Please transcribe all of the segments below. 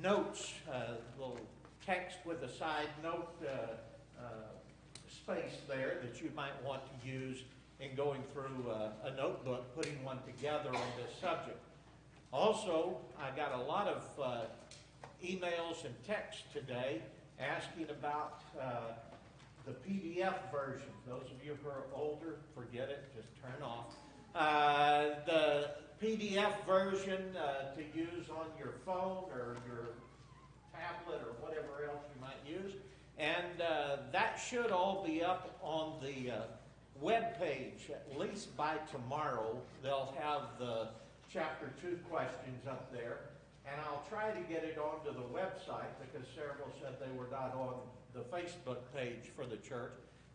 notes, little text with a side note space there that you might want to use in going through a notebook, putting one together on this subject. Also, I got a lot of emails and texts today asking about the PDF version. Those of you who are older, forget it, just turn off. The PDF version to use on your phone or your tablet or whatever else you might use. And that should all be up on the web page, at least by tomorrow. They'll have the Chapter 2 questions up there. And I'll try to get it onto the website because several said they were not on the Facebook page for the church.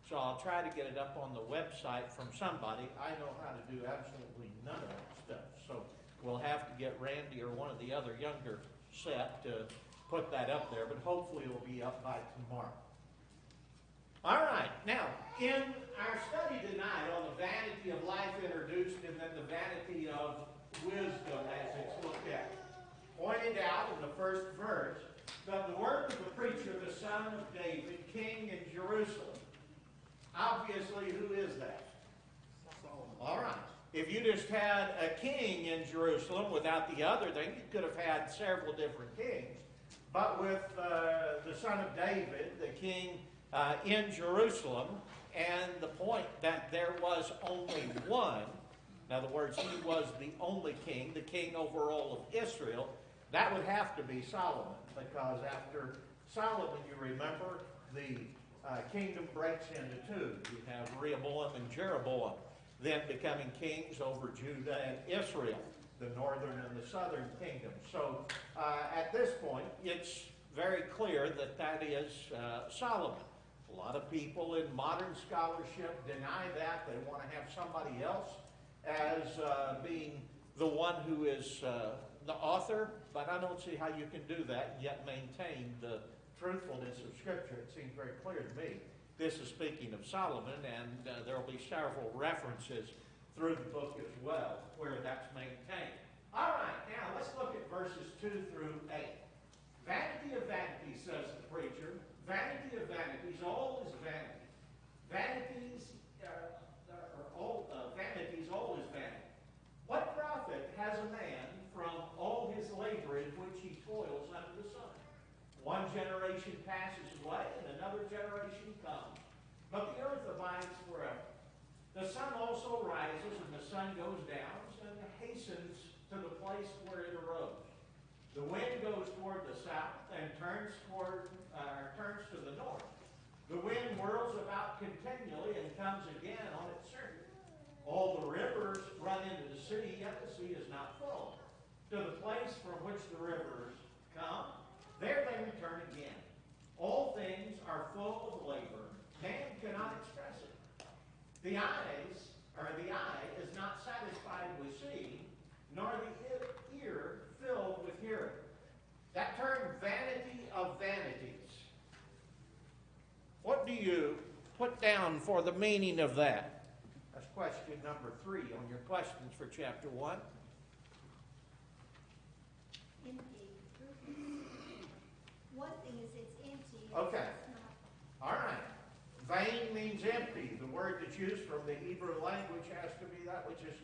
So I'll try to get it up on the website from somebody. I know how to do absolutely none of that stuff. So we'll have to get Randy or one of the other younger set to put that up there. But hopefully it will be up by tomorrow. All right. Now, in our study tonight on the vanity of life introduced and then the vanity of wisdom as it's looked at, pointed out in the first verse that the work of the preacher, the son of David, king in Jerusalem. Obviously, who is that? Solomon. All right. If you just had a king in Jerusalem without the other thing, you could have had several different kings. But with the son of David, the king in Jerusalem, and the point that there was only one, in other words, he was the only king, the king over all of Israel, that would have to be Solomon, because after Solomon, you remember, the kingdom breaks into two. You have Rehoboam and Jeroboam then becoming kings over Judah and Israel, the northern and the southern kingdom. So at this point, it's very clear that that is Solomon. A lot of people in modern scholarship deny that. They want to have somebody else as being the one who is the author, but I don't see how you can do that and yet maintain the truthfulness of Scripture. It seems very clear to me. This is speaking of Solomon, and there will be several references through the book as well where that's maintained. All right, now let's look at verses 2 through 8. Vanity of vanities, says the preacher. Vanity of vanities, all is vanity. Vanities, vanities, all is vanity. What profit has a man from all his labor in which he toils under the sun? One generation passes away and another generation comes, but the earth abides forever. The sun also rises and the sun goes down and hastens to the place where it arose. The wind goes toward the south and turns to the north. The wind whirls about continually and comes again on its circuit. All the rivers run into the sea, yet the sea is not full. To the place from which the rivers come, there they return again. All things are full of labor. Man cannot express it. The eye is not satisfied with seeing, nor the ear filled with hearing. That term, vanity of vanities. What do you put down for the meaning of that? That's question number 3 on your questions for chapter 1. Empty. One thing is it's empty. Okay. It's not. All right. Vain means empty. The word that's used from the Hebrew language has to be that which is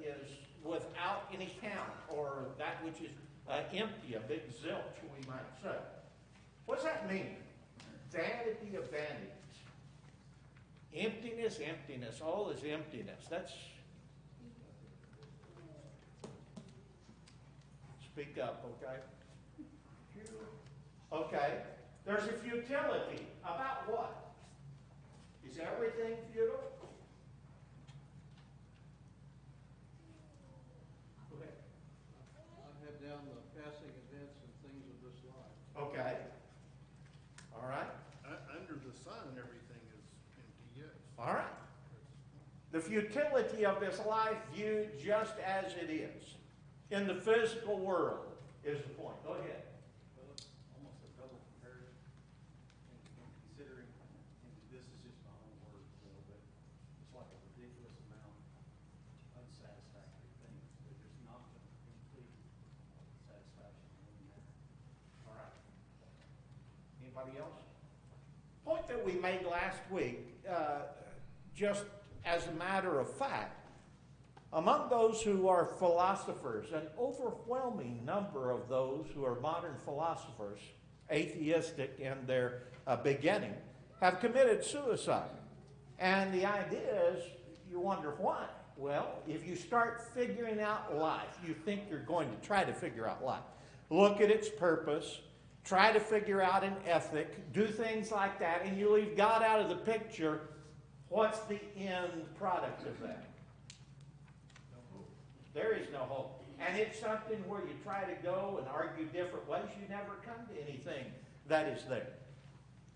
is without any count, or that which is empty, a big zilch, we might say. What does that mean? Vanity of vanities. Emptiness, emptiness. All is emptiness. That's... Speak up, okay? Okay. There's a futility. About what? Is everything futile? Go ahead. I have down the passing events and things of this life. Okay. All right. Under the sun, everything is empty, yes. All right. The futility of this life viewed just as it is in the physical world is the point. Go ahead. Well, almost a double comparison in considering, and this is just my own words, but it's like a ridiculous amount of unsatisfactory things. There's not a complete satisfaction. Anybody else? Point that we made last week, just as a matter of fact, among those who are philosophers, an overwhelming number of those who are modern philosophers, atheistic in their beginning, have committed suicide. And the idea is, you wonder why. Well, if you start figuring out life, you think you're going to try to figure out life. Look at its purpose, try to figure out an ethic, do things like that, and you leave God out of the picture, what's the end product of that? There is no hope. And it's something where you try to go and argue different ways, you never come to anything that is there.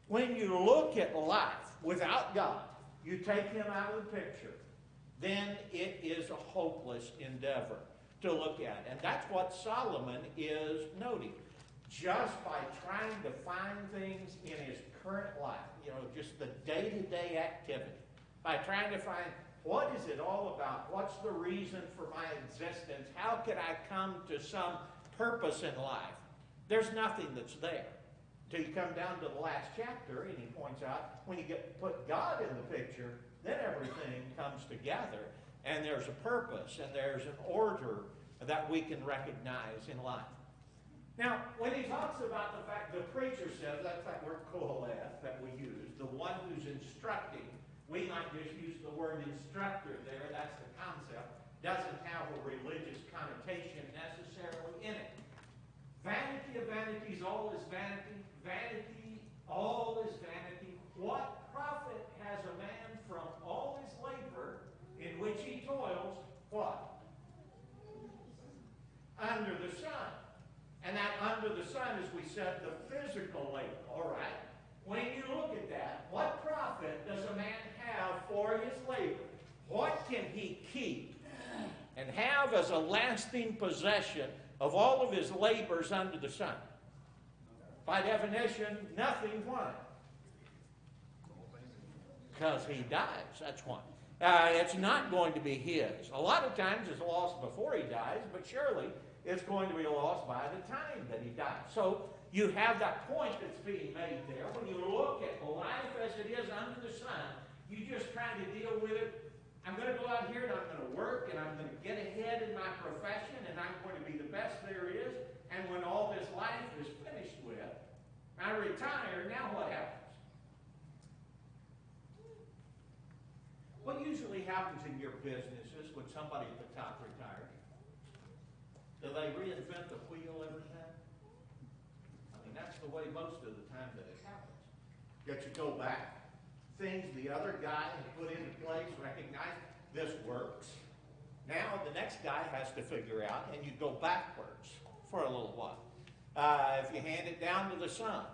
When you look at life without God, you take Him out of the picture, then it is a hopeless endeavor to look at. And that's what Solomon is noting. Just by trying to find things in his current life, just the day-to-day activity, by trying to find what is it all about, what's the reason for my existence, how could I come to some purpose in life, there's nothing that's there. Till you come down to the last chapter, and he points out, when you put God in the picture, then everything comes together, and there's a purpose, and there's an order that we can recognize in life. Now, when he talks about the fact, the preacher says, that's that word koheleth that we use, the one who's instructing, we might just use the word instructor there, that's the concept, doesn't have a religious connotation necessarily in it. Vanity of vanities, all is vanity. Vanity, all is vanity. What profit has a man from all his labor in which he toils, what? Under the sun. And that under the sun, as we said, the physical labor, all right? When you look at that, what profit does a man have for his labor? What can he keep and have as a lasting possession of all of his labors under the sun? By definition, nothing. Why? Because he dies, that's why. It's not going to be his. A lot of times it's lost before he dies, but surely it's going to be lost by the time that he dies. So you have that point that's being made there. When you look at life as it is under the sun, you just try to deal with it. I'm going to go out here and I'm going to work and I'm going to get ahead in my profession and I'm going to be the best there is. And when all this life is finished with, I retire, now what happens? What usually happens in your businesses when somebody at the top retires? Do they reinvent the wheel every time? I mean, that's the way most of the time that it happens. Yet you go back. Things the other guy has put into place, recognize this works. Now the next guy has to figure out, and you go backwards for a little while. If you hand it down to the son,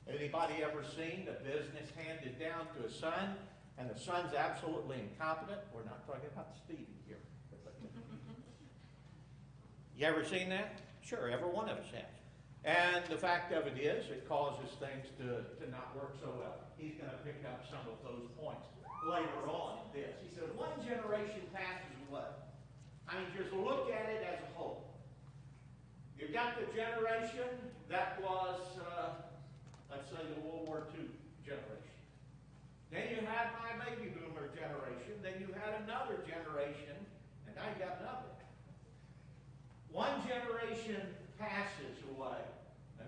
anybody ever seen a business handed down to a son, and the son's absolutely incompetent? We're not talking about Stevie here. You ever seen that? Sure, every one of us has. And the fact of it is, it causes things to not work so well. He's going to pick up some of those points later on in this. He says, one generation passes away. I mean, just look at it as a whole. You've got the generation that was, let's say, the World War II generation. Then you had my baby boomer generation. Then you had another generation, and now you got another. One generation passes away.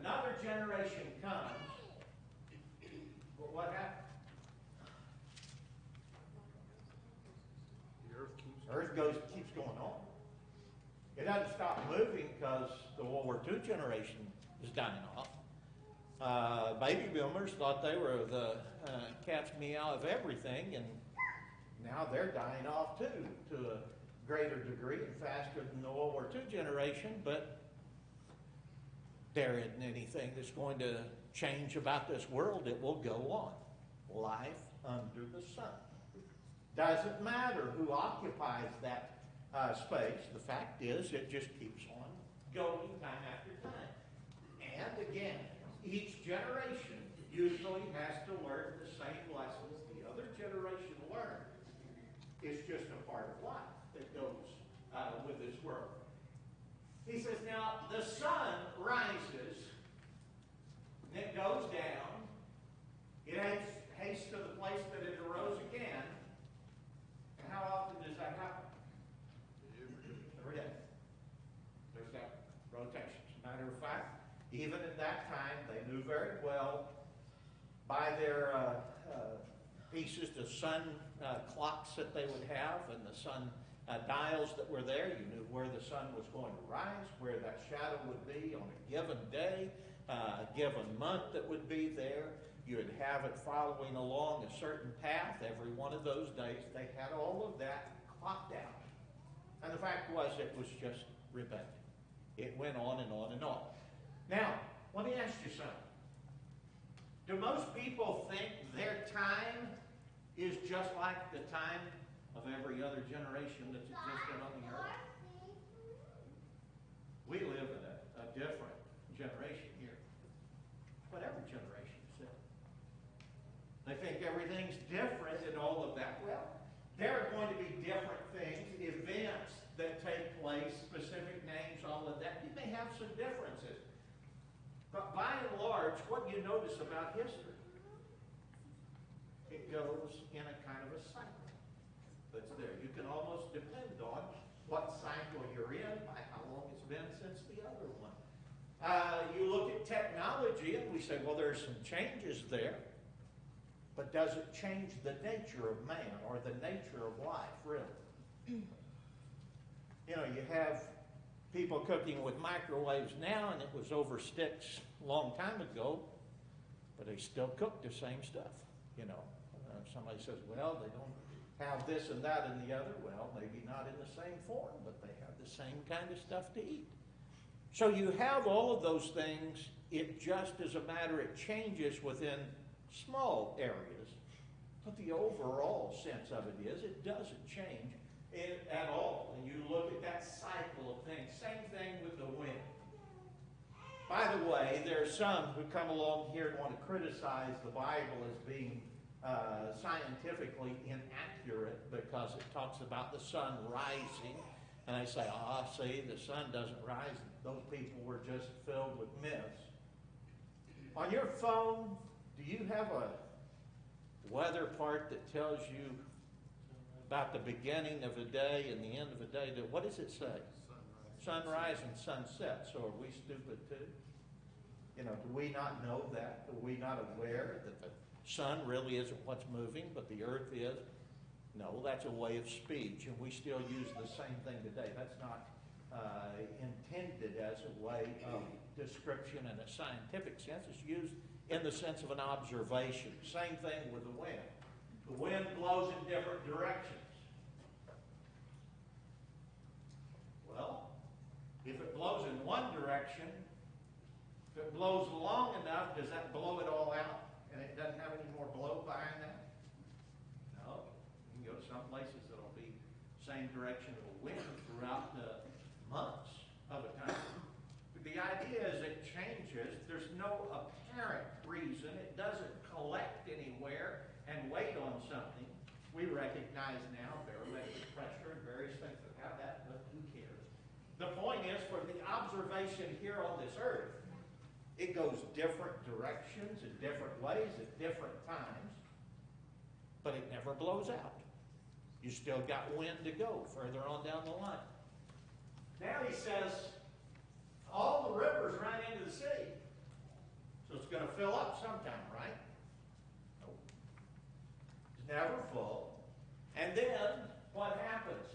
Another generation comes. But what happens? The earth Keeps going on. It doesn't stop moving because the World War II generation is dying off. Baby boomers thought they were the cat's meow of everything, and now they're dying off too, to a greater degree and faster than the World War II generation, but there isn't anything that's going to change about this world. It will go on. Life under the sun. Doesn't matter who occupies that space. The fact is, it just keeps on going time after time. And again, each generation usually has to learn the same lessons the other generation learned. It's just a part of life that goes with this world. He says, now the sun rises and it goes rotations. Matter of fact, even at that time, they knew very well by their pieces, the sun clocks that they would have and the sun dials that were there. You knew where the sun was going to rise, where that shadow would be on a given day, a given month that would be there. You would have it following along a certain path every one of those days. They had all of that clocked out. And the fact was, it was just repetitive. It went on and on and on. Now, let me ask you something. Do most people think their time is just like the time of every other generation that's existed on the earth? We live in a different generation here. But every generation is different. They think everything's different and all of that. Well, there are going to be different things, events that take place, specific names, all of that. You may have some differences. But by and large, what you notice about history, it goes in a kind of a cycle that's there. You can almost depend on what cycle you're in by how long it's been since the other one. You look at technology and we say, well, there's some changes there. But does it change the nature of man or the nature of life, really? You know, you have people cooking with microwaves now, and it was over sticks a long time ago, but they still cook the same stuff, you know. Somebody says, well, they don't have this and that and the other. Well, maybe not in the same form, but they have the same kind of stuff to eat. So you have all of those things. It just is a matter, it changes within small areas. But the overall sense of it is, it doesn't change at all. And you look at that cycle of things. Same thing with the wind. By the way, there are some who come along here and want to criticize the Bible as being scientifically inaccurate because it talks about the sun rising. And I say, see, the sun doesn't rise. Those people were just filled with myths. On your phone, do you have a weather part that tells you about the beginning of a day and the end of a day? What does it say? Sunrise and sunset. So are we stupid too? You know, do we not know that? Are we not aware that the sun really isn't what's moving, but the earth is? No, that's a way of speech, and we still use the same thing today. That's not intended as a way of description in a scientific sense. It's used in the sense of an observation. Same thing with the wind. The wind blows in different directions. Well, if it blows in one direction, if it blows long enough, does that blow it all out and it doesn't have any more blow behind that? No. You can go to some places that'll be same direction of the wind throughout the months of a time. But the idea is it changes. There's no apparent reason. It doesn't collect anywhere and wait on something. We recognize now barometric pressure and various things that have that, but who cares? The point is, for the observation here on this earth, it goes different directions in different ways at different times, but it never blows out. You still got wind to go further on down the line. Now he says, all the rivers run into the sea. So it's going to fill up sometime, right? Nope. It's never full. And then, what happens?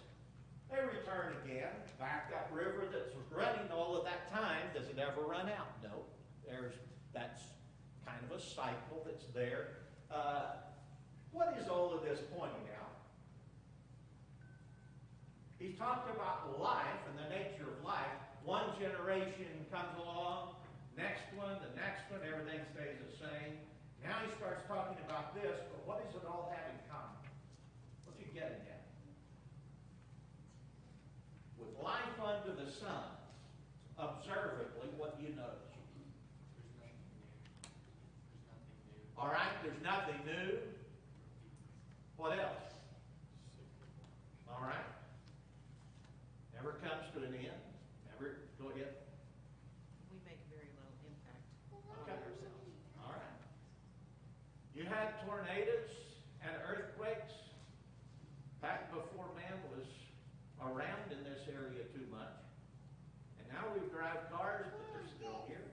They return again. Back that river that's running all of that time, does it ever run out? No. That's kind of a cycle that's there. What is all of this pointing out? He's talked about life and the nature of life. One generation comes along, next one, everything stays the same. Now he starts talking about this, but what does it all have in common? What's he getting at? With life under the sun, observably, what do you notice? All right, there's nothing new. What else? All right. Never comes to an end. Never, go ahead. We make very little impact on Okay. ourselves. All right. You had tornadoes and earthquakes back before man was around in this area too much. And now we've drive cars, but they're still here.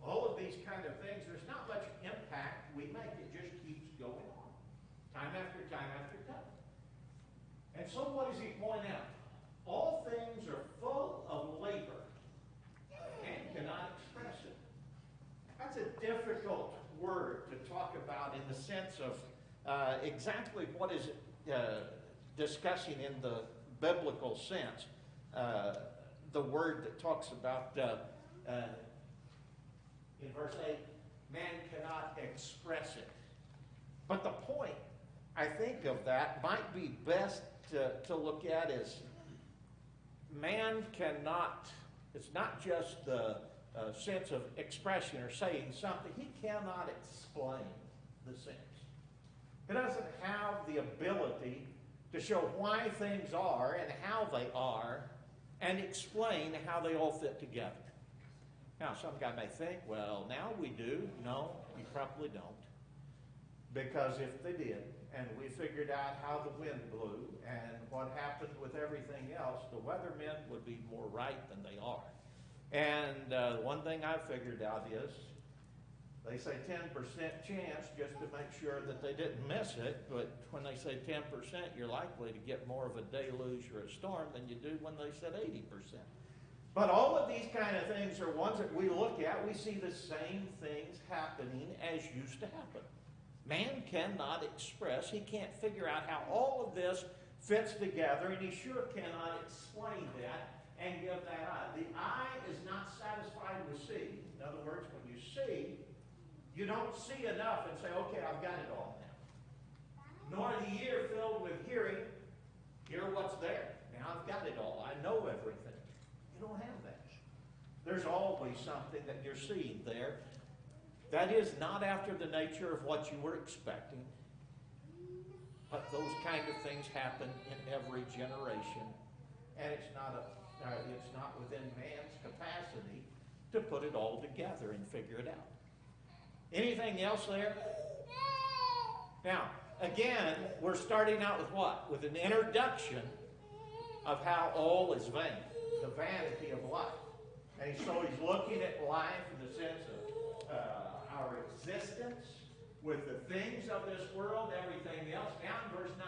All of these kind of things, there's not much impact we make. It just keeps going on, time after time after time. And so what does he point out? All things are full of labor and cannot express it. That's a difficult word to talk about in the sense of exactly what is discussing in the biblical sense. The word that talks about in verse 8, man cannot express it. But the point, I think, of that might be best to look at is man cannot, it's not just the sense of expression or saying something. He cannot explain the sense. He doesn't have the ability to show why things are and how they are and explain how they all fit together. Now, some guy may think, well, now we do. No, you probably don't. Because if they did, and we figured out how the wind blew and what happened with everything else, the weathermen would be more right than they are. And one thing I've figured out is, they say 10% chance just to make sure that they didn't miss it, but when they say 10%, you're likely to get more of a deluge or a storm than you do when they said 80%. But all of these kind of things are ones that we look at, we see the same things happening as used to happen. Man cannot express, he can't figure out how all of this fits together, and he sure cannot explain that and give that eye. The eye is not satisfied with seeing. In other words, when you see, you don't see enough and say, okay, I've got it all now. Nor the ear filled with hearing, hear what's there. Now I've got it all. I know everything. You don't have that. There's always something that you're seeing there that is not after the nature of what you were expecting. But those kind of things happen in every generation. And it's not within man's capacity to put it all together and figure it out. Anything else there? Now, again, we're starting out with what? With an introduction of how all is vain. The vanity of life. And so he's looking at life in the sense of our existence with the things of this world, everything else. Now in verse 9.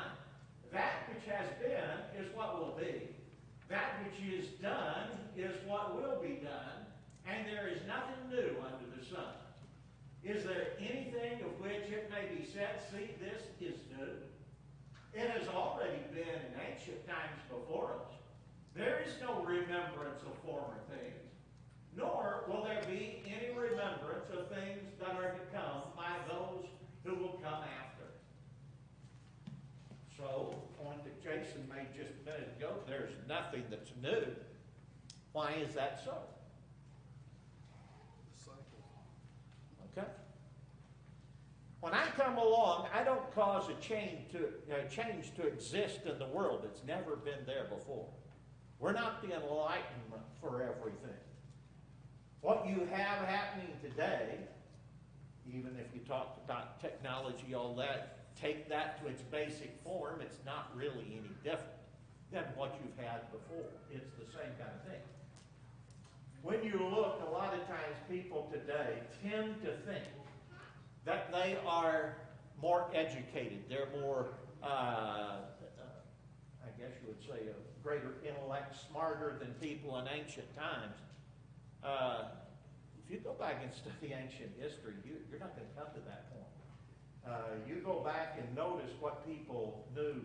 That which has been is what will be. That which is done is what will be done. And there is nothing new under the sun. Is there anything of which it may be said, see, this is new? It has already been in ancient times before us. There is no remembrance of former things, nor will there be any remembrance of things that are to come by those who will come after. So, the point that Jason made just a minute ago, there's nothing that's new. Why is that so? The cycle. Okay? When I come along, I don't cause a change to exist in the world that's never been there before. We're not the enlightenment for everything. What you have happening today, even if you talk about technology, all that, take that to its basic form, it's not really any different than what you've had before. It's the same kind of thing. When you look, a lot of times people today tend to think that they are more educated. They're more, I guess you would say, a greater intellect, smarter than people in ancient times. If you go back and study ancient history, you're not going to come to that point. You go back and notice what people knew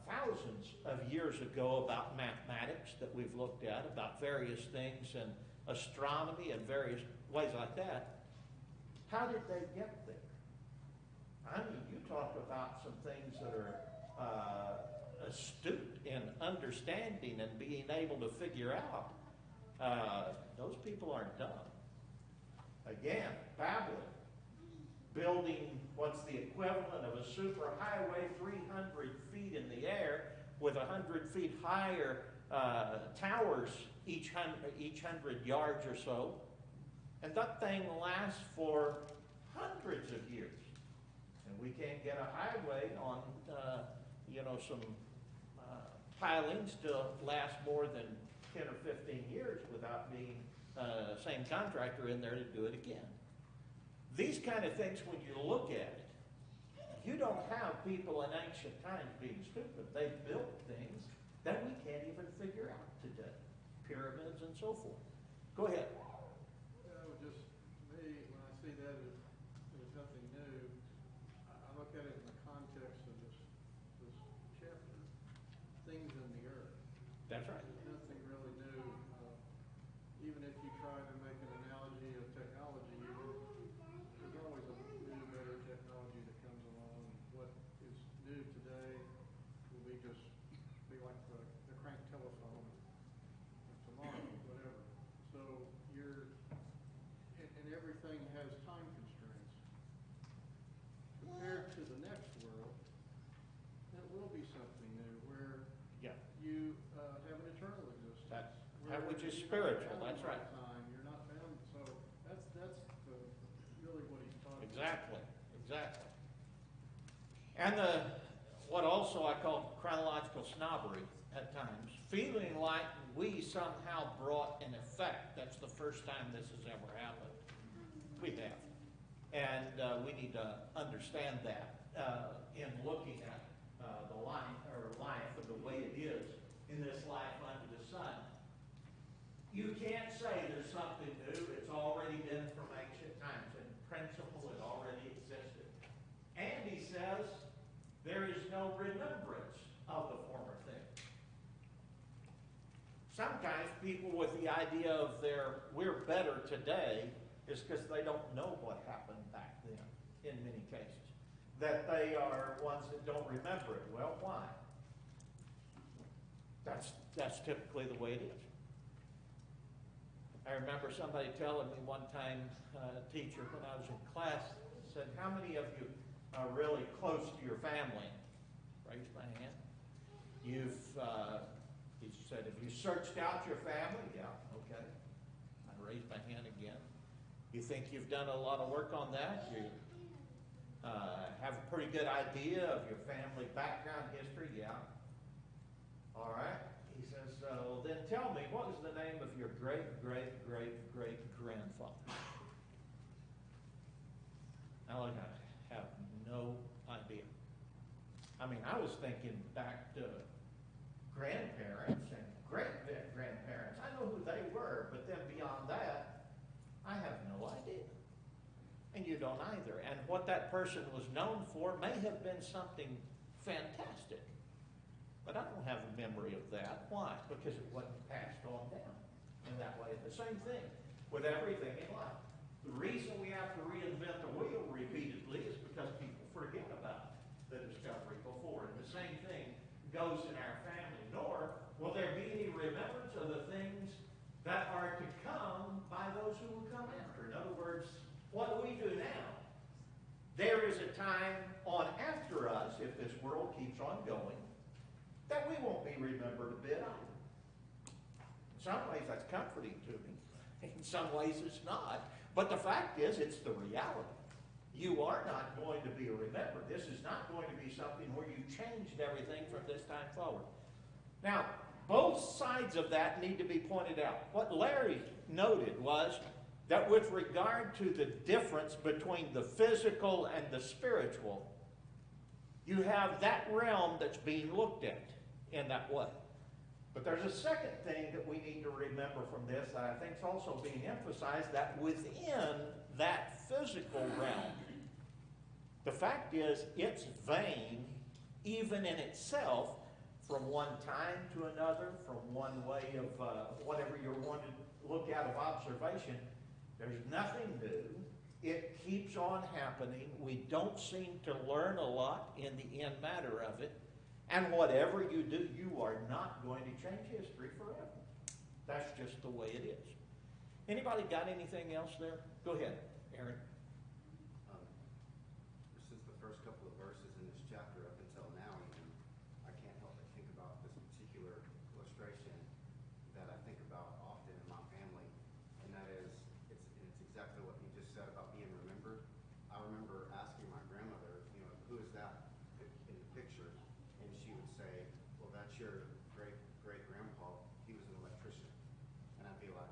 thousands of years ago about mathematics that we've looked at, about various things and astronomy and various ways like that. How did they get there? I mean, you talk about some things that are astute in understanding and being able to figure out. Those people aren't dumb. Again, Babylon, building what's the equivalent of a superhighway 300 feet in the air with 100 feet higher towers each 100 yards or so. And that thing lasts for hundreds of years. And we can't get a highway on, some pilings to last more than 10 or 15 years. about being, same contractor in there to do it again. These kind of things, when you look at it, you don't have people in ancient times being stupid. They built things that we can't even figure out today. Pyramids and so forth. Go ahead. Yeah, it would just, me, when I see that as nothing new, I look at it in the context of this chapter, things in the earth. That's right. There's nothing really new. Even if you try to make an analogy of technology, there's always a new, better technology that comes along. What is new today will be like the crank telephone tomorrow, whatever. So and everything has time constraints. Compared to the next world, that will be something new where Yeah. you have an eternal existence. That where which is you're not spiritual, bound that's by right. time. You're not bound, so that's really what he's talking Exactly, exactly. And what also I call chronological snobbery at times, feeling like we somehow brought an effect. That's the first time this has ever happened. We have. And we need to understand that in looking at the life and the way it is in this life under the sun. You can't say there's something new. It's already been from ancient times. In principle, it already existed. And he says there is no remembrance of the former things. Sometimes people with the idea of we're better today is because they don't know what happened back then, in many cases. That they are ones that don't remember it. Well, why? That's typically the way it is. I remember somebody telling me one time, a teacher when I was in class, said, how many of you are really close to your family? Raised my hand. He said, have you searched out your family? Yeah, okay. I raised my hand again. You think you've done a lot of work on that? You have a pretty good idea of your family background history? Yeah. All right. He says, well, then tell me, what was the name of your great-great-great-great-grandfather? I have no idea. I mean, I was thinking back to grandparents and great-great-grandparents. I know who they were, but then beyond that, I have no idea. And you don't either. And what that person was known for may have been something fantastic. But I don't have a memory of that. Why? Because it wasn't passed on down in that way. The same thing with everything in life. The reason we have to reinvent the wheel repeatedly is because people forget about the discovery before. And the same thing goes in our family. Nor will there be any remembrance of the things that are to come by those who will come after. In other words, what we do now, there is a time on after us, if this world keeps on going, that we won't be remembered a bit either. In some ways that's comforting to me. In some ways it's not. But the fact is, it's the reality. You are not going to be remembered. This is not going to be something where you changed everything from this time forward. Now, both sides of that need to be pointed out. What Larry noted was that with regard to the difference between the physical and the spiritual, you have that realm that's being looked at in that way. But there's a second thing that we need to remember from this that I think is also being emphasized, that within that physical realm, the fact is it's vain even in itself from one time to another, from one way of whatever you're wanting to look at of observation. There's nothing new. It keeps on happening. We don't seem to learn a lot in the end matter of it. And whatever you do, you are not going to change history forever. That's just the way it is. Anybody got anything else there? Go ahead, Aaron. Since the first couple of verses in this chapter up until now, even, I can't help but think about this particular illustration that I think about often in my family, and that is, it's exactly what you just said about being remembered. I remember asking my grandmother, who is that in the picture? And she would say, well, that's your great-great-grandpa. He was an electrician. And I'd be like,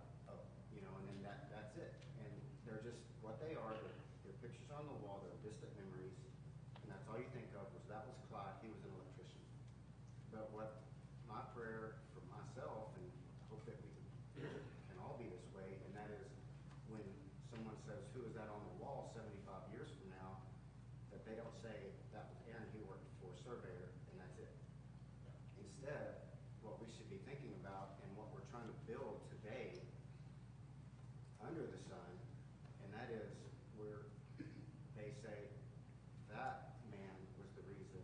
surveyor, and that's it. Instead, what we should be thinking about and what we're trying to build today under the sun, and that is where they say that man was the reason,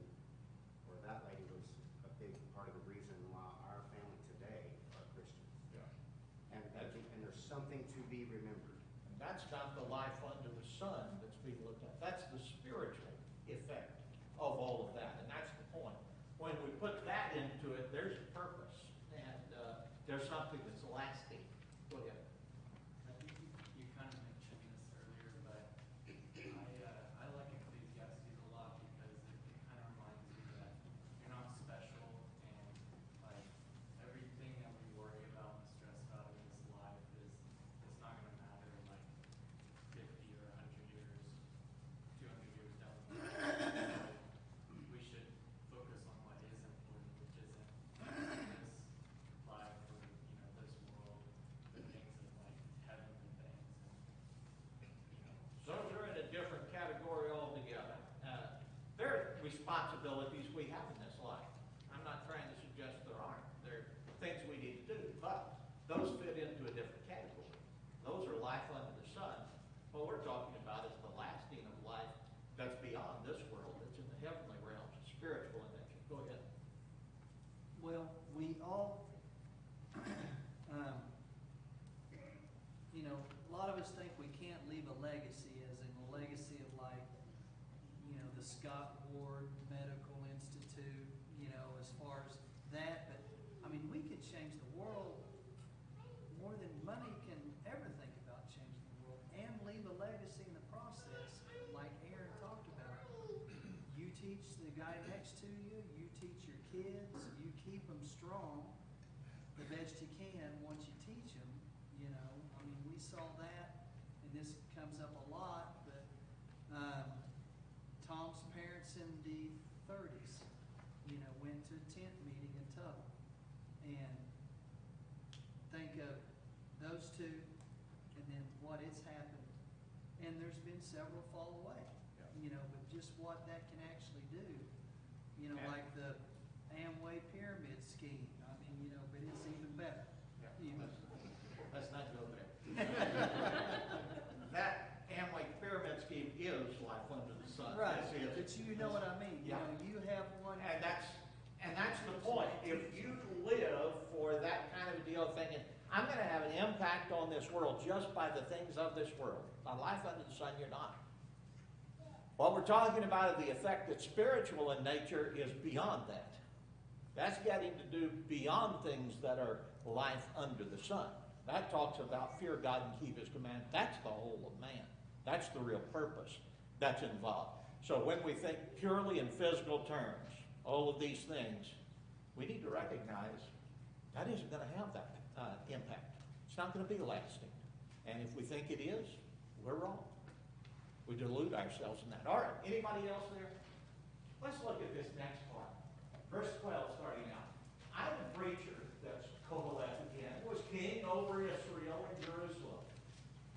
or that lady was a big part of the reason why our family today are Christians. Yeah. And there's something to be remembered. And that's not the life under the sun that's being looked at. That's the spiritual effect of all of that, and that's the point. When we put that into it, there's a purpose, and there's something that's lasting. Go ahead. I think you kind of mentioned this earlier, but I like Ecclesiastes a lot because it kind of reminds you that you're not special, and like everything that we worry about and stress about in this life it's not going to matter in like 50 or 100 years, 200 years down the line. We should focus on what is important, which isn't this life or this world, the things of like heavenly things, and Those are in a different category altogether. There are responsibilities we have in this life. I'm not trying to suggest there aren't. There are things we need to do, but those fit into a different category. Those are life under the sun. What we're talking about is the lasting of life that's beyond this world, that's in the heavenly realms, spiritual in nature. Go ahead. Well, we all, a lot of us think we can't leave a legacy, as in a legacy of like, the Scott Ward Medical Institute, as far as that. But, we could change the world more than money can ever think about changing the world, and leave a legacy in the process, like Aaron talked about. You teach the guy next to you, you teach your kids, you keep them strong the best you can once you teach them, we saw that, and this comes up a lot, but Tom's parents in the 30s, went to a tent meeting in Tuttle, and think of those two, and then what it's happened, and there's been several fall away, but just what that can actually do, like the Amway pyramid scheme, but it's even better. Let's not go there. That Amway pyramid scheme is life under the sun. Right, This is. but you know what I mean. Yeah. You have one. And that's the point. If you live for that kind of a deal, thinking, I'm going to have an impact on this world just by the things of this world. By life under the sun, you're not. What we're talking about is the effect that's spiritual in nature is beyond that. That's getting to do beyond things that are life under the sun. That talks about fear God and keep His command. That's the whole of man. That's the real purpose that's involved. So when we think purely in physical terms, all of these things, we need to recognize that isn't going to have that impact. It's not going to be lasting. And if we think it is, we're wrong. We delude ourselves in that. All right, anybody else there? Let's look at this next part. Verse 12 starting out. I'm a preacher, that's Koheleth again, was king over Israel and Jerusalem.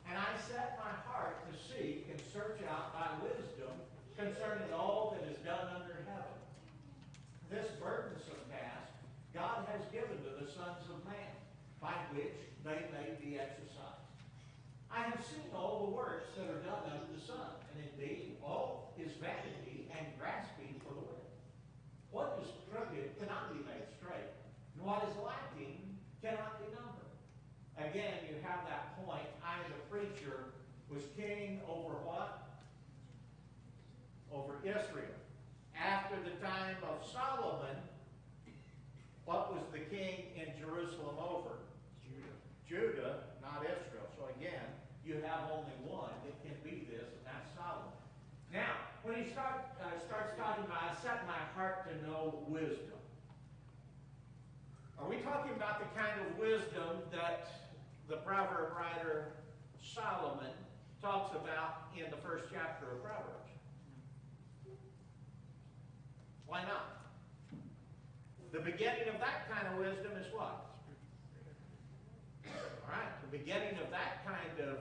And I set my heart to seek and search out by wisdom concerning all that is done under heaven. This burdensome task God has given to the sons of man, by which they may be exercised. I have seen all the works that are done under the sun, and indeed all is vanity and grasping for the wind. What is crooked cannot be made straight, and what is lacking cannot be numbered. Again, you have that point. I, the preacher, was king over what? Over Israel. After the time of Solomon, what was the king in Jerusalem over? Judah, not Israel. So again, you have only one that can be this, and that's Solomon. Now, when he starts talking about, I set my heart to know wisdom. Are we talking about the kind of wisdom that the proverb writer Solomon talks about in the first chapter of Proverbs? Why not? The beginning of that kind of wisdom is what? All right, the beginning of that kind of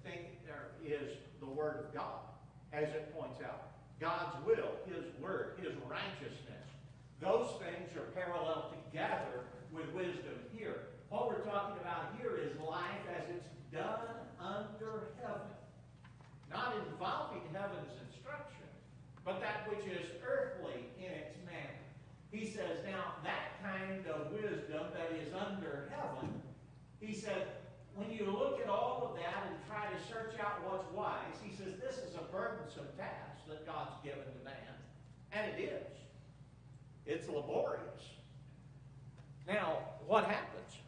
thing is the Word of God, as it points out. God's will, His word, His righteousness. Those things are parallel together with wisdom here. What we're talking about here is life as it's done under heaven. Not involving heaven's instruction, but that which is earthly in its manner. He says, now, that kind of wisdom that is under heaven, he said, when you look at all of that and try to search out what's wise, he says, this is a burdensome task that God's given to man. And it is. It's laborious. Now, what happens?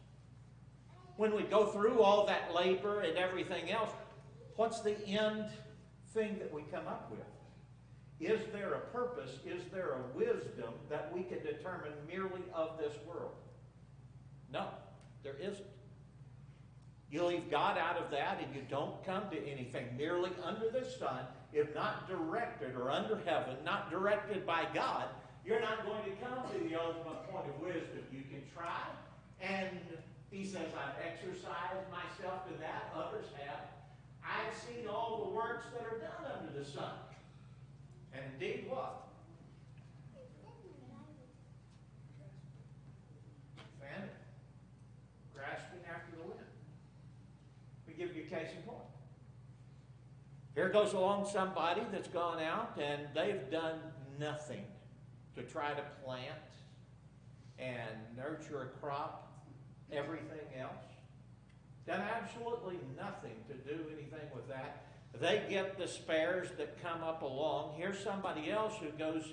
When we go through all that labor and everything else, what's the end thing that we come up with? Is there a purpose? Is there a wisdom that we can determine merely of this world? No, there isn't. You leave God out of that and you don't come to anything merely under the sun, if not directed or under heaven, not directed by God, you're not going to come to the ultimate point of wisdom. You can try, and he says, I've exercised myself to that, others have. I've seen all the works that are done under the sun. And indeed what? Fanning, grasping after the wind. Let me give you a case in point. Here goes along somebody that's gone out and they've done nothing to try to plant and nurture a crop, everything else. Done absolutely nothing to do anything with that. They get the spares that come up along. Here's somebody else who goes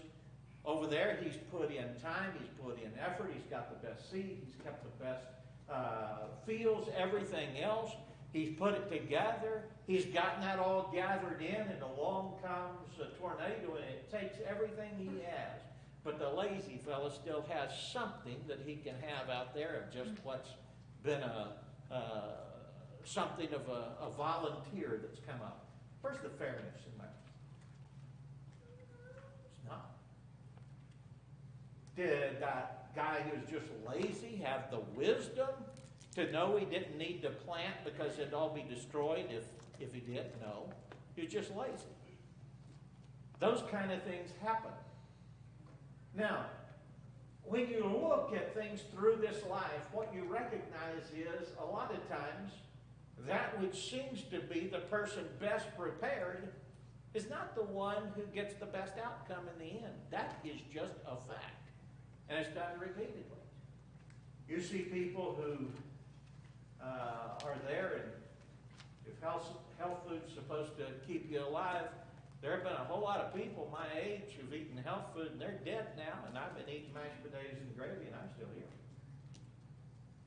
over there. He's put in time. He's put in effort. He's got the best seed. He's kept the best fields, everything else. He's put it together. He's gotten that all gathered in, and along comes a tornado, and it takes everything he has. But the lazy fella still has something that he can have out there of just what's been something of a volunteer that's come up. Where's the fairness in that? It's not. Did that guy who's just lazy have the wisdom to know he didn't need to plant because it'd all be destroyed if he did? No. He was just lazy. Those kind of things happen. Now, when you look at things through this life, what you recognize is, a lot of times, that which seems to be the person best prepared is not the one who gets the best outcome in the end. That is just a fact. And it's done repeatedly. You see people who are there, and if health food's supposed to keep you alive, there have been a whole lot of people my age who've eaten health food, and they're dead now, and I've been eating mashed potatoes and gravy, and I'm still here.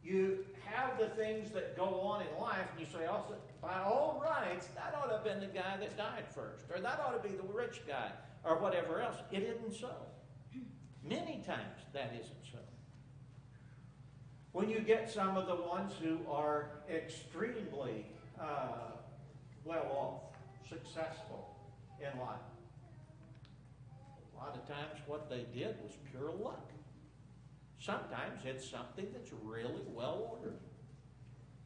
You have the things that go on in life, and you say, also, by all rights, that ought to have been the guy that died first, or that ought to be the rich guy, or whatever else. It isn't so. Many times that isn't so. When you get some of the ones who are extremely well off, successful in life, a lot of times what they did was pure luck. Sometimes it's something that's really well ordered.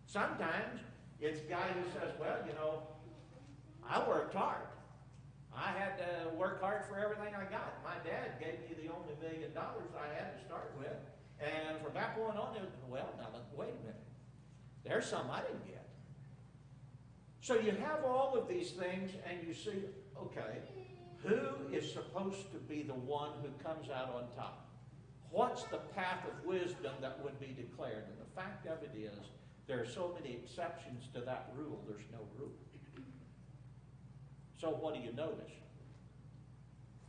Sometimes it's a guy who says, well, you know, I worked hard. I had to work hard for everything I got. My dad gave me the only $1 million I had to start with. And from that point on, it was, well, now, wait a minute. There's some I didn't get. So you have all of these things, and you see, okay, who is supposed to be the one who comes out on top? What's the path of wisdom that would be declared? And the fact of it is, there are so many exceptions to that rule, there's no rule. So what do you notice?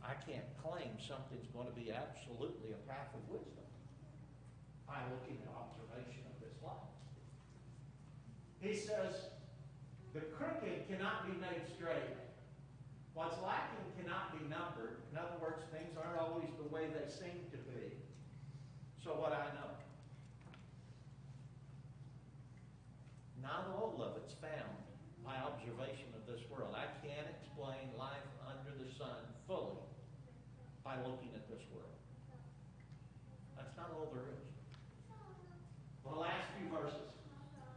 I can't claim something's going to be absolutely a path of wisdom by looking at observation of this life. He says, the crooked cannot be made straight. What's lacking cannot be numbered. In other words, things aren't always the way they seem to be. So what I know, not all of it's found by observation of this world. I can't explain life under the sun fully by looking at this world. That's not all there is. The last few verses.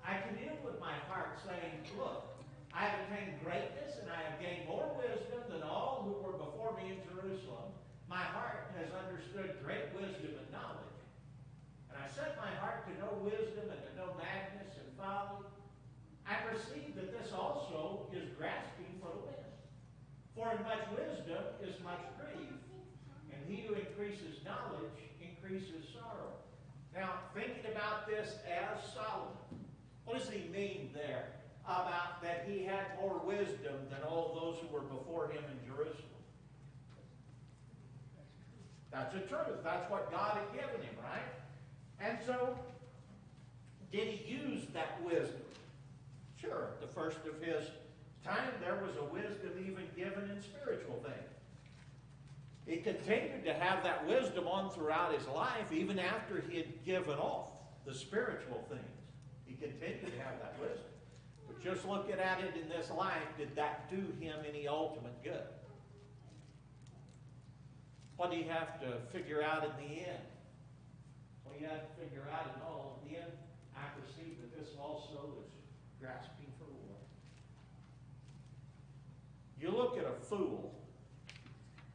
I commune with my heart saying, look, I have attained greatness, and I have gained more wisdom than all who were before me in Jerusalem. My heart has understood great wisdom and knowledge. And I set my heart to know wisdom and to know madness and folly. I perceive that this also is grasping for the wind. For in much wisdom is much grief, and he who increases knowledge increases sorrow. Now, thinking about this as Solomon, what does he mean there about that he had more wisdom than all those who were before him in Jerusalem? That's the truth. That's what God had given him, right? And so, did he use that wisdom? Sure, the first of his time there was a wisdom even given in spiritual things. He continued to have that wisdom on throughout his life, even after he had given off the spiritual things. He continued to have that wisdom. But just looking at it in this life, did that do him any ultimate good? What do you have to figure out in the end? What do you have to figure out in all of the end? I perceive that this also is grasping for the Lord. You look at a fool.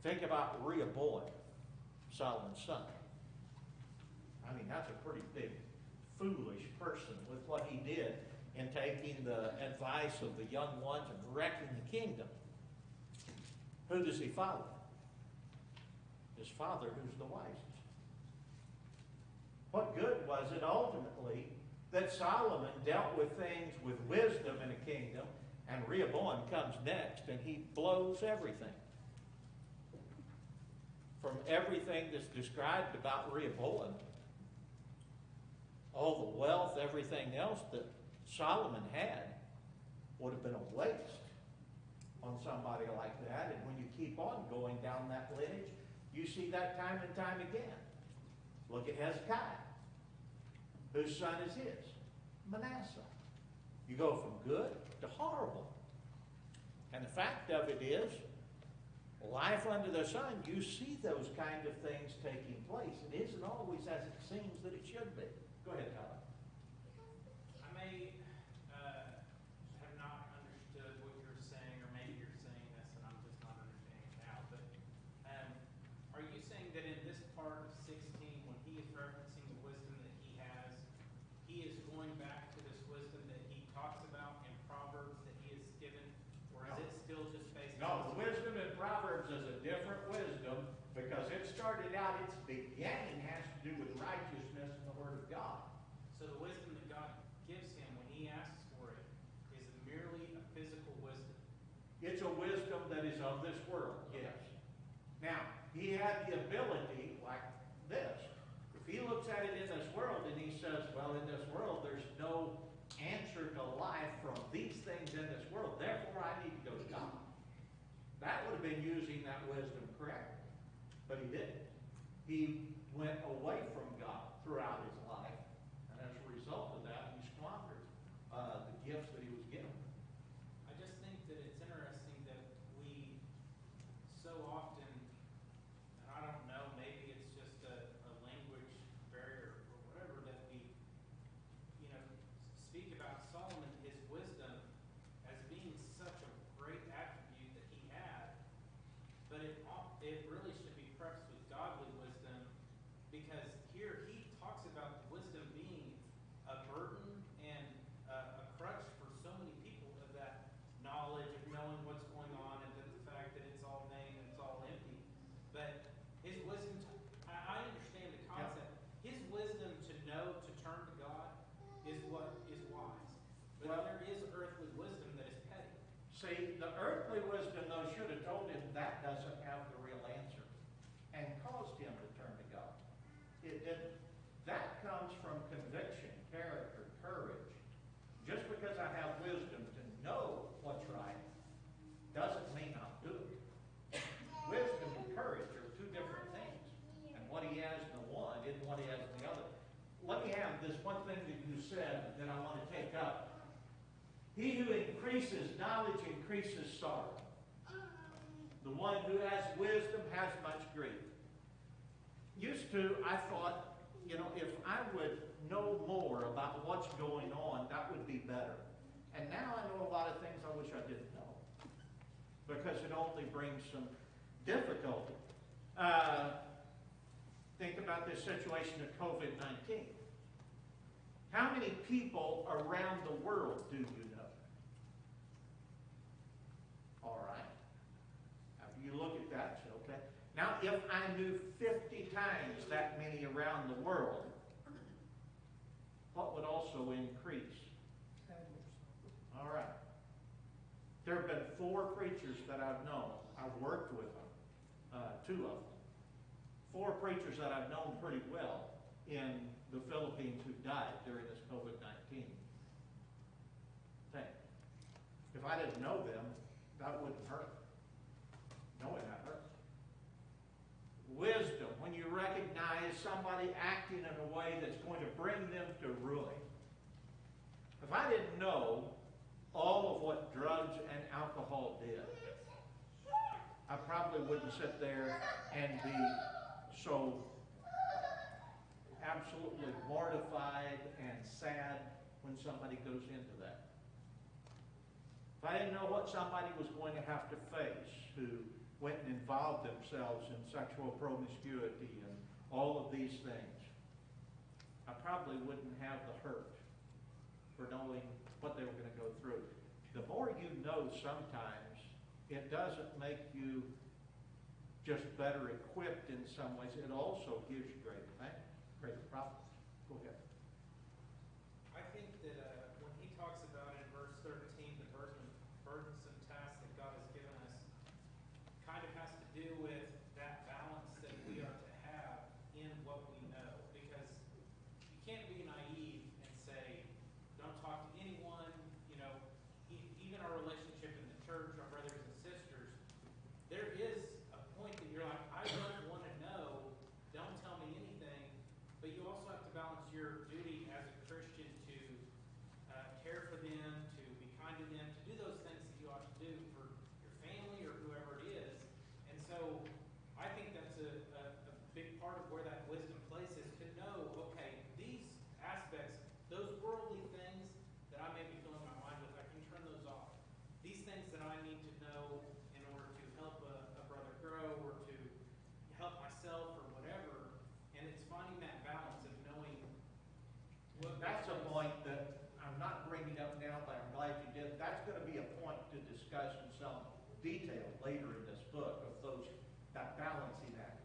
Think about Rehoboam, Solomon's son. I mean, that's a pretty big, foolish person with what he did in taking the advice of the young ones and wrecking the kingdom. Who does he follow? His father, who's the wisest. What good was it ultimately that Solomon dealt with things with wisdom in a kingdom, and Rehoboam comes next and he blows everything? From everything that's described about Rehoboam, all the wealth, everything else that Solomon had would have been a waste on somebody like that. And when you keep on going down that lineage, you see that time and time again. Look at Hezekiah. Whose son is his? Manasseh. You go from good to horrible. And the fact of it is, life under the sun, you see those kind of things taking place. It isn't always as it seems that it should be. Go ahead, Tyler. I may have not understood what you're saying, or maybe you're saying this and I'm just not understanding it now, but are you saying that in this part of 16, when he is referencing the wisdom that he is going back to this wisdom that he talks about in Proverbs that he is given, or is it still just based on... No, the wisdom in Proverbs is a different wisdom because it started out, its beginning has to do with righteousness and the Word of God. So the wisdom that God gives him when he asks for it is merely a physical wisdom. It's a wisdom that is of this world, yes. Now, he had the ability, like this. If he looks at it in this world and he says, well, in this world there's no answer to life from these things in this world, therefore I need to go to God. That would have been using that wisdom correctly. But he didn't. He went away from God throughout his life. And as a result of that, he squandered the gifts that he was given. I just think that it's interesting that we so often, and I don't know, maybe it's just a language barrier or whatever, that we, speak about Solomon, his wisdom, as being such a great attribute that he had, but it really should be prefaced with godly wisdom, because here he talks about wisdom being a burden and a crutch for so many people, of that knowledge of knowing what's going on, and that the fact that it's all vain and it's all empty. But his wisdom, I understand the concept. His wisdom to know to turn to God is what is wise. But Well, there is earthly wisdom that is petty. see, the earthly wisdom, though, should have told him that doesn't have the real answer and caused him to turn to God. It didn't. That comes from conviction, character, courage. Just because I have wisdom to know what's right doesn't mean I'll do it. Wisdom and courage are two different things. And what he has in the one isn't what he has in the other. Let me have this one thing that you said that I want to take up. He who increases knowledge increases sorrow. The one who has wisdom has much grief. Used to, I thought, if I would know more about what's going on, that would be better. And now I know a lot of things I wish I didn't know, because it only brings some difficulty. Think about this situation of COVID-19. How many people around the world do you know? All right. After you look at that, say, okay. Now, if I knew 50 times that many around the world, what would also increase? All right. There have been 4 preachers that I've known. I've worked with them, 2 of them. 4 preachers that I've known pretty well in the Philippines who died during this COVID-19 thing. If I didn't know them, that wouldn't hurt. Knowing that hurts. Wisdom, when you recognize somebody acting in a way that's going to bring them to ruin. If I didn't know all of what drugs and alcohol did, I probably wouldn't sit there and be so absolutely mortified and sad when somebody goes into that. If I didn't know what somebody was going to have to face who went and involved themselves in sexual promiscuity and all of these things, I probably wouldn't have the hurt for knowing what they were going to go through. The more you know sometimes, it doesn't make you just better equipped in some ways. It also gives you greater things, greater problems. Go ahead. I think that when he talks about in verse 13, the burdensome task that God has given us, kind of has to do with that balance that we are to have in what we know. Because you can't be naive and say, don't talk to anyone, even our relationship in the church, our brothers and sisters, there is a point that you're like, I don't want to know, don't tell me anything, but you also have to balance your duty as a Christian to care for them, to be kind to them, to do those things that you ought to do for your family or whoever it is. And so I think that's a big part of where that wisdom place is, to know, okay, these aspects, those worldly things that I may be filling my mind with, I can turn those off. These things that I need to know in order to help a brother grow or to help myself or whatever, and it's finding that balance of knowing what That's a point that I'm not bringing up now, but I'm glad you did. That's going to be a point to discuss in some detail later in this book of that balancing act.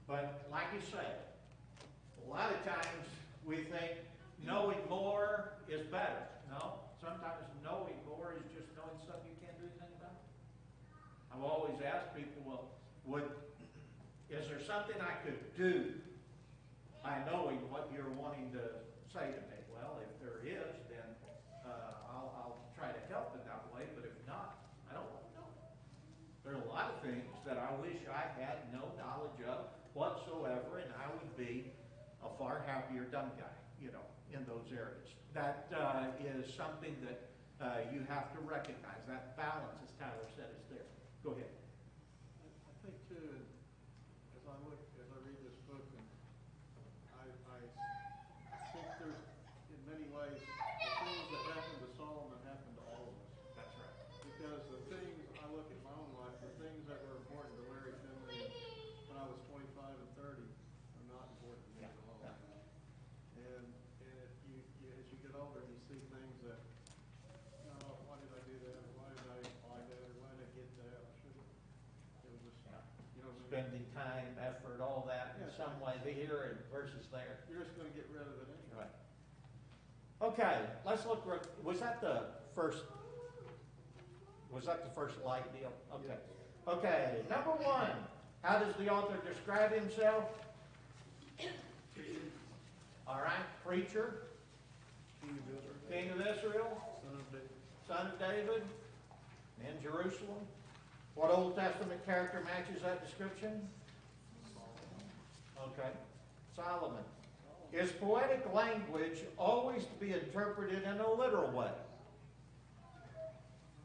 But like you say, a lot of times we think knowing more is better. No, sometimes knowing more is just knowing something you can't do anything about. I've always asked people, well, is there something I could do by knowing what you're wanting to say to me? Well, if there is, then I'll try to help in that way, but if not, I don't want to know. There are a lot of things that I wish I had no knowledge of whatsoever, and I would be a far happier dumb guy, in those areas. That is something that you have to recognize. That balance, as Tyler said, is there. Go ahead. I think too, as I read this book, and I think there's, in many ways, the things that happened to Solomon happened to all of us. That's right. Because the things, I look at my own life, the things that were important to Larry Finley when I was 25 and 30 are not important to me at all. And if you as you get older, you see things that, why did I do that? Or why did I apply that? Or why did I get that? I shouldn't. It was just, Spending time, effort, all that in some way here and versus there. you're just going to get rid of it anyway. Right. Okay, let's look. Was that the first light deal? Okay. Okay, number 1. How does the author describe himself? All right, preacher, king of Israel, son of David, in Jerusalem. What Old Testament character matches that description? Okay, Solomon. Is poetic language always to be interpreted in a literal way?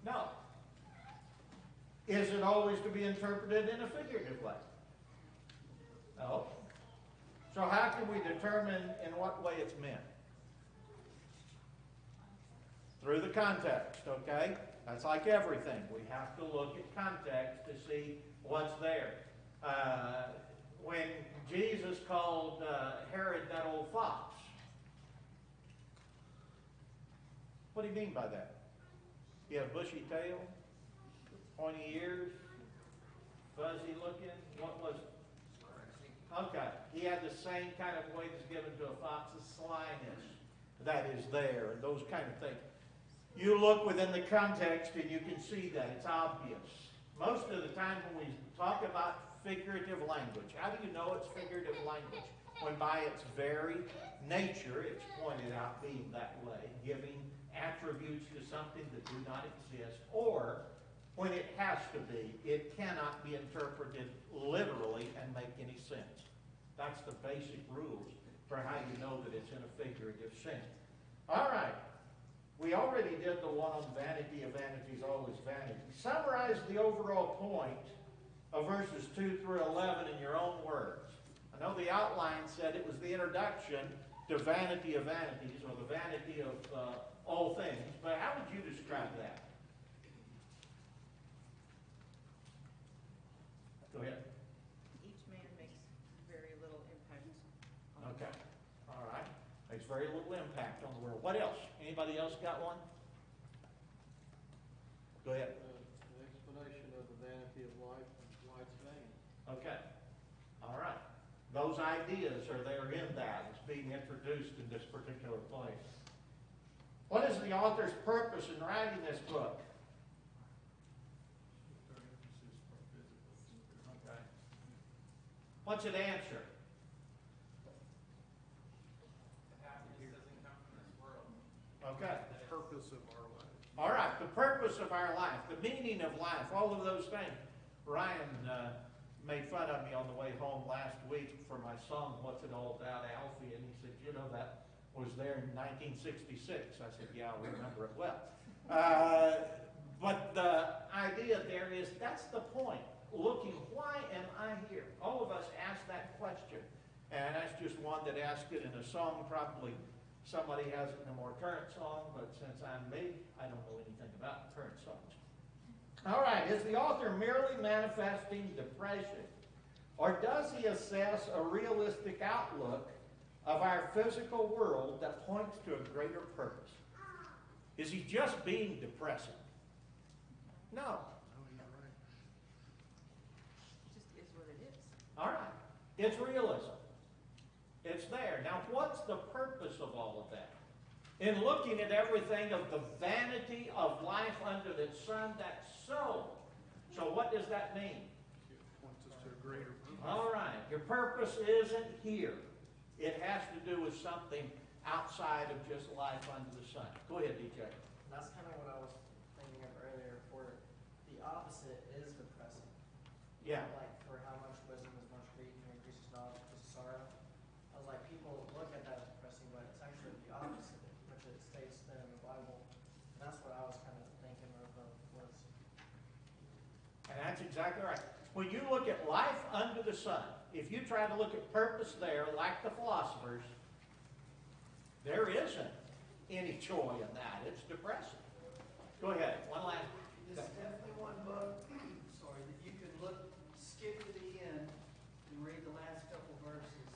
No. Is it always to be interpreted in a figurative way? No. So how can we determine in what way it's meant? Through the context, okay? That's like everything. We have to look at context to see what's there. When Jesus called Herod that old fox, what do you mean by that? He had a bushy tail, pointy ears, fuzzy looking. What was it? Okay, he had the same kind of weight that's given to a fox's slyness that is there, and those kind of things. You look within the context and you can see that. It's obvious. Most of the time when we talk about figurative language, how do you know it's figurative language? When by its very nature, it's pointed out being that way, giving attributes to something that do not exist, or when it has to be, it cannot be interpreted literally and make any sense. That's the basic rules for how you know that it's in a figurative sense. All right. We already did the one on vanity of vanities, always vanity. Summarize the overall point of verses 2 through 11 in your own words. I know the outline said it was the introduction to vanity of vanities, or the vanity of all things, but how would you describe that? Go ahead. Each man makes very little impact on the Okay. world. All right. Makes very little impact on the world. What else? Anybody else got one? Go ahead. An explanation of the vanity of life and life's vain. Okay. All right. Those ideas are there in that. It's being introduced in this particular place. What is the author's purpose in writing this book? Okay. What's it answer? Happiness doesn't come from this world. Okay. The purpose of our life. All right. The purpose of our life, the meaning of life, all of those things. Ryan made fun of me on the way home last week for my song, What's It All About, Alfie, and he said, you know, that was there in 1966. I said, yeah, I remember it well. But the idea there is, that's the point. Looking, why am I here? All of us ask that question. And that's just one that asked it in a song. Probably somebody has it in a more current song, but since I'm me, I don't know anything about current songs. All right, is the author merely manifesting depression, or does he assess a realistic outlook of our physical world that points to a greater purpose? Is he just being depressing? No. No, you're right. It just is what it is. All right. It's realism. It's there. Now, what's the purpose of all of that? In looking at everything of the vanity of life under the sun, that's so. So what does that mean? It points us to a greater purpose. All right. Your purpose isn't here. It has to do with something outside of just life under the sun. Go ahead, DJ. That's kind of what I was thinking of earlier, where the opposite is depressing. Yeah. Like, for how much wisdom is much grief and increases knowledge increases sorrow. I was like, people look at that as depressing, but it's actually the opposite, which it states there in the Bible. And that's what I was kind of thinking of was. And that's exactly right. When you look at life under the sun, if you try to look at purpose there, like the philosophers, there isn't any joy in that. It's depressing. Go ahead. One last. This is definitely one book, sorry, that you could skip to the end and read the last couple verses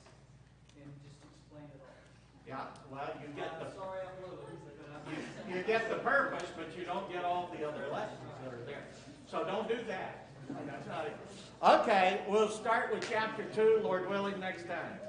and just explain it all. Yeah. Well, you get the Sorry I'm little, but I'm. you get the purpose, but you don't get all the other lessons that are there. So don't do that. That's not it. Okay, we'll start with chapter 2, Lord willing, next time.